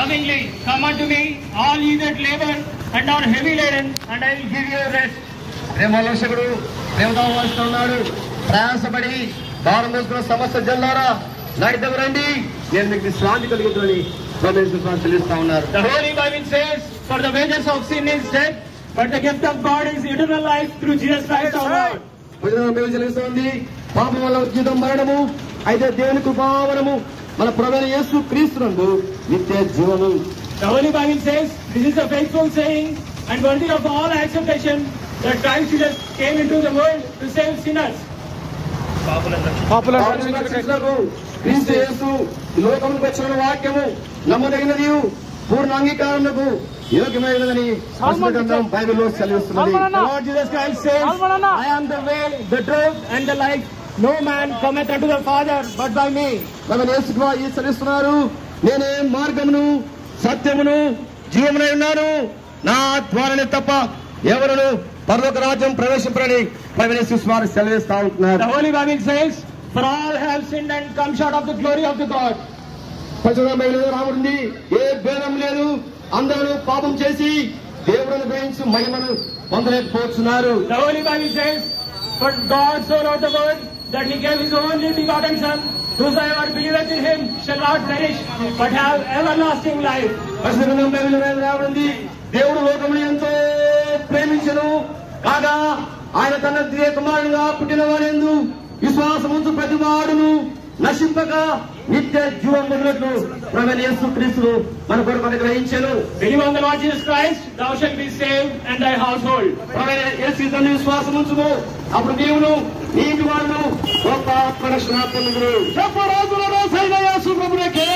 lovingly, "Come unto me, all ye that labor and are heavy laden, and I will give you rest." ప్రేమలోషకుడు ప్రేమతో వస్తున్నాడు. ప్రయాసపడి భారం మోసుకున్న సమస్త జనులారా నా దగ్గరకు రండి, నేను మీకు విశ్రాంతి కలుగుతుందని ప్రభువు చెల్లిస్తా ఉన్నారు. The Holy Bible says, "For the wages of sin is death, but the gift of God is eternal life through Jesus Christ our Lord." మేము చెల్లిస్తుంది పాపం వల్ల జీతం మరణము, అయితే దేవుని కృపావరము మన ప్రభువైన యేసు క్రీస్తునందు నిత్య జీవము. The Holy Bible says, "This is a faithful saying and worthy of all acceptation, that Christ Jesus came into the world to save sinners." క్రీస్తు యేసు లోకముకు వచ్చిన వాక్యము నమ్మదగినది, పూర్ణ అంగీకారములకు యోగ్యమైనదని బైబిల్లో సెలవిస్తున్నది. The Lord Jesus Christ says, "I am the way, the truth and the life. No man cometh unto the Father but by me." మన యేసు ఈ సెలవిస్తున్నారు, నేనే మార్గమును సత్యమును జీవమునై ఉన్నాను, నా ద్వారానే తప్ప ఎవరును పరలోక రాజ్యం ప్రవేశింపరని ప్రభువైన యేసు వారు సెలవిస్తా ఉంటున్నారు. The Holy Bible says, "For all have sinned and come short of the glory of the God." రాముడి ఏ భేదం లేదు, అందరూ పాపం చేసి దేవుడిని గ్రహించి మహిమను పొందలేకపోతున్నారు. The Holy Bible says, "For God so loved the world that he gave his only begotten Son, whosoever believeth in him shall not perish but have everlasting life." రాముడి దేవుడు లోకమును ఎంతో ప్రేమించను కాగా ఆయన తన ద్వితీయ కుమారుడుగా పుట్టిన వాడెందు విశ్వాసముంచు ప్రతి వాడును నశింపక నిత్య జీవం పొందినట్లు ప్రభువైన యేసు క్రీస్తు మన కొరకు అనుగ్రహించెను. Believe on the Lord Jesus Christ, thou shalt be saved and thy household. ప్రభువైన యేసు క్రీస్తుని విశ్వాసముంచుము, అప్పుడు నీవును నీ ఇంటి వాడును గొప్ప ఆత్మరక్షణ పొందుదురు. చెప్పు రాజుల రాజైన యేసు ప్రభువుకే